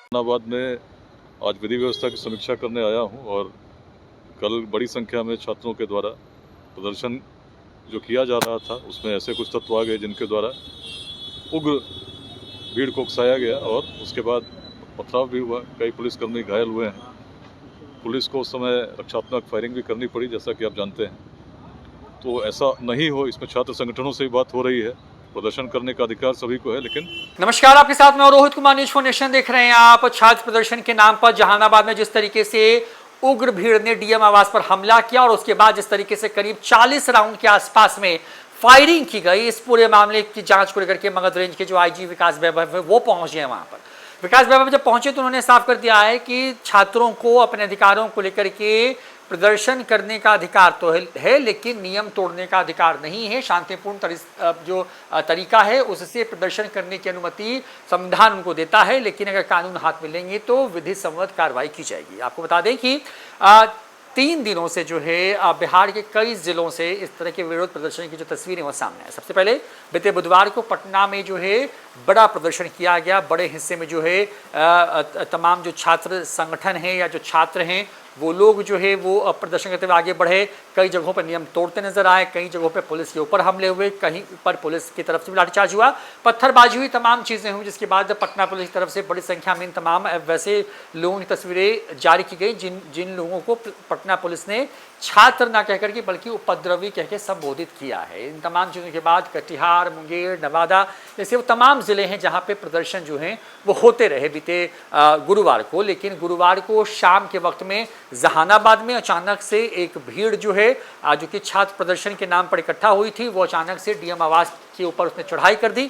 जहानाबाद में आज विधि व्यवस्था की समीक्षा करने आया हूं और कल बड़ी संख्या में छात्रों के द्वारा प्रदर्शन जो किया जा रहा था उसमें ऐसे कुछ तत्व आ गए जिनके द्वारा उग्र भीड़ को उकसाया गया और उसके बाद पथराव भी हुआ। कई पुलिसकर्मी घायल हुए हैं। पुलिस को उस समय रक्षात्मक फायरिंग भी करनी पड़ी, जैसा कि आप जानते हैं। तो ऐसा नहीं हो, इसमें छात्र संगठनों से भी बात हो रही है। प्रदर्शन करने का अधिकार सभी को है, लेकिन नमस्कार, आपके साथ मैं रोहित कुमार, न्यूज़ 4 नेशन देख रहे हैं आप। छात्र प्रदर्शन के नाम पर जहानाबाद में जिस तरीके से उग्र भीड़ ने डीएम आवास पर हमला किया और उसके बाद जिस तरीके से करीब 40 राउंड के आसपास में फायरिंग की गई, इस पूरे मामले की जांच को लेकर के मगध रेंज के जो आईजी विकास वैभव है वो पहुंचे हैं वहां पर। विकास वैभव जब पहुंचे तो उन्होंने साफ कर दिया है कि छात्रों को अपने अधिकारों को लेकर के प्रदर्शन करने का अधिकार तो है, लेकिन नियम तोड़ने का अधिकार नहीं है। शांतिपूर्ण जो तरीका है उससे प्रदर्शन करने की अनुमति संविधान उनको देता है, लेकिन अगर कानून हाथ में लेंगे तो विधि सम्मत कार्रवाई की जाएगी। आपको बता दें कि 3 दिनों से जो है बिहार के कई जिलों से इस तरह के विरोध प्रदर्शन की जो तस्वीरें वो सामने है। सबसे पहले बीते बुधवार को पटना में जो है बड़ा प्रदर्शन किया गया। बड़े हिस्से में जो है तमाम जो छात्र संगठन हैं या जो छात्र हैं वो लोग जो है वो प्रदर्शन करते हुए आगे बढ़े। कई जगहों पर नियम तोड़ते नजर आए, कई जगहों पर पुलिस के ऊपर हमले हुए, कहीं पर पुलिस की तरफ से भी लाठीचार्ज हुआ, पत्थरबाजी हुई, तमाम चीज़ें हुई। जिसके बाद पटना पुलिस की तरफ से बड़ी संख्या में तमाम वैसे लोगों की तस्वीरें जारी की गई जिन लोगों को पटना पुलिस ने छात्र ना कहकर के बल्कि उपद्रवी कह के संबोधित किया है। इन तमाम चीज़ों के बाद कटिहार, मुंगेर, नवादा जैसे वो तमाम ज़िले हैं जहाँ पे प्रदर्शन जो हैं वो होते रहे बीते गुरुवार को। लेकिन गुरुवार को शाम के वक्त में जहानाबाद में अचानक से एक भीड़ जो है जो कि छात्र प्रदर्शन के नाम पर इकट्ठा हुई थी, वो अचानक से डीएम आवास के ऊपर उसने चढ़ाई कर दी।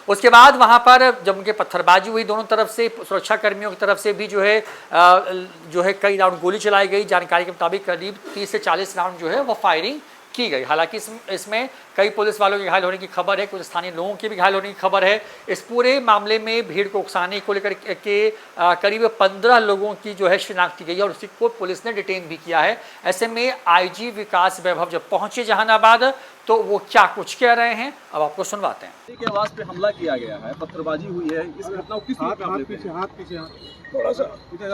उसके बाद वहां पर जब उनके पत्थरबाजी हुई, दोनों तरफ से सुरक्षा कर्मियों की तरफ से भी जो है कई राउंड गोली चलाई गई। जानकारी के मुताबिक करीब 30 से 40 राउंड जो है वो फायरिंग की गई। हालांकि इसमें कई पुलिस वालों के घायल होने की खबर है, कुछ स्थानीय लोगों के भी घायल होने की खबर है। इस पूरे मामले में भीड़ को उकसाने को लेकर के करीब 15 लोगों की जो है शिनाख्त की गई और उसी को पुलिस ने डिटेन भी किया है। ऐसे में आईजी विकास वैभव जब पहुंचे जहानाबाद तो वो क्या कुछ कह रहे हैं अब आपको सुनवाते हैं। के आवास पे हमला किया गया है, पत्थरबाजी हुई है, इस घटना को किस हाथ पीछे थोड़ा सा इधर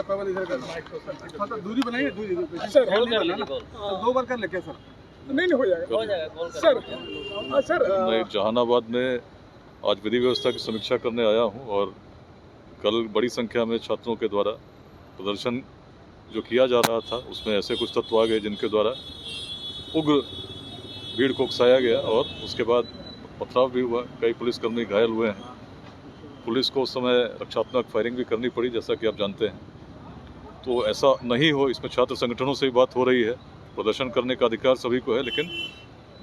दूरी बनाइए, सर 2 बार कर लेके सर नहीं हो जाएगा सर। जहानाबाद में आज विधि व्यवस्था की समीक्षा करने आया हूं और कल बड़ी संख्या में छात्रों के द्वारा प्रदर्शन जो किया जा रहा था उसमें ऐसे कुछ तत्व आ गए जिनके द्वारा उग्र भीड़ को उकसाया गया और उसके बाद पथराव भी हुआ। कई पुलिसकर्मी घायल हुए हैं। पुलिस को उस समय रक्षात्मक फायरिंग भी करनी पड़ी, जैसा कि आप जानते हैं। तो ऐसा नहीं हो, इसमें छात्र संगठनों से भी बात हो रही है। प्रदर्शन करने का अधिकार सभी को है, लेकिन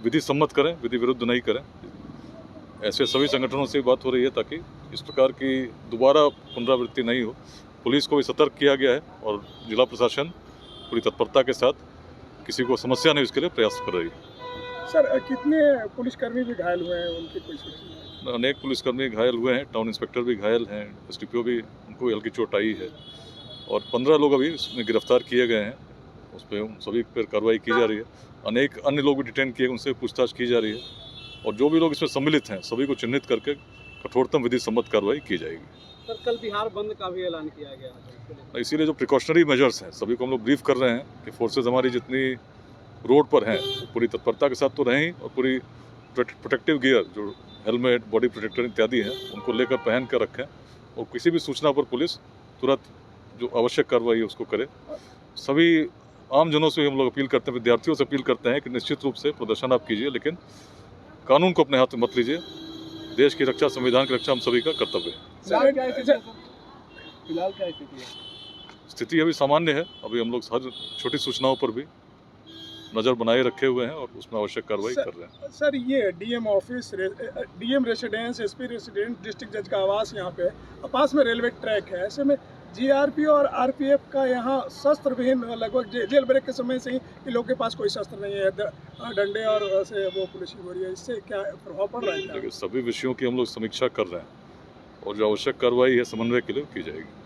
विधि सम्मत करें, विधि विरुद्ध नहीं करें। ऐसे सभी संगठनों से बात हो रही है ताकि इस प्रकार की दोबारा पुनरावृत्ति नहीं हो। पुलिस को भी सतर्क किया गया है और जिला प्रशासन पूरी तत्परता के साथ किसी को समस्या नहीं उसके लिए प्रयास कर रही है। सर कितने पुलिसकर्मी भी घायल हुए हैं, उनकी कोई सूची है? अनेक पुलिसकर्मी घायल हुए हैं, टाउन इंस्पेक्टर भी घायल हैं, एसडीपीओ भी, उनको हल्की चोट आई है और 15 लोग अभी इसमें गिरफ्तार किए गए हैं। उस पर सभी पर कार्रवाई की जा रही है। अनेक अन्य लोग भी डिटेन किए, उनसे पूछताछ की जा रही है और जो भी लोग इसमें सम्मिलित हैं सभी को चिन्हित करके कठोरतम विधि सम्मत कार्रवाई की जाएगी। सर कल बिहार बंद का भी ऐलान किया गया, इसीलिए जो प्रिकॉशनरी मेजर्स हैं सभी को हम लोग ब्रीफ कर रहे हैं कि फोर्सेज हमारी जितनी रोड पर हैं पूरी तत्परता के साथ तो रहें और पूरी प्रोटेक्टिव गियर जो हेलमेट, बॉडी प्रोटेक्टर इत्यादि हैं उनको लेकर पहन कर रखें और किसी भी सूचना पर पुलिस तुरंत जो आवश्यक कार्रवाई है उसको करे। सभी आम जनों से हम लोग अपील करते हैं, विद्यार्थियों से अपील करते हैं कि निश्चित रूप से प्रदर्शन आप कीजिए, लेकिन कानून को अपने हाथ में मत लीजिए। देश की रक्षा, संविधान की रक्षा हम सभी का कर्तव्य है। फिलहाल क्या स्थिति अभी सामान्य है। अभी हम लोग हर छोटी सूचनाओं पर भी नज़र बनाए रखे हुए हैं और उसमें आवश्यक कार्रवाई कर रहे हैं। सर ये DM office, DM residence, SP residence, district जज का आवास यहाँ पे पास में रेलवे ट्रैक है। ऐसे में जीआरपी और आरपीएफ का यहाँ शस्त्र विहीन लगभग जेल ब्रेक के समय से ही इन लोगों के पास कोई शस्त्र नहीं है, डंडे और से वो पुलिस की गोली है। इससे क्या प्रभाव पड़ रहा है? सभी विषयों की हम लोग समीक्षा कर रहे हैं और जो आवश्यक कार्रवाई है समन्वय के लिए की जाएगी।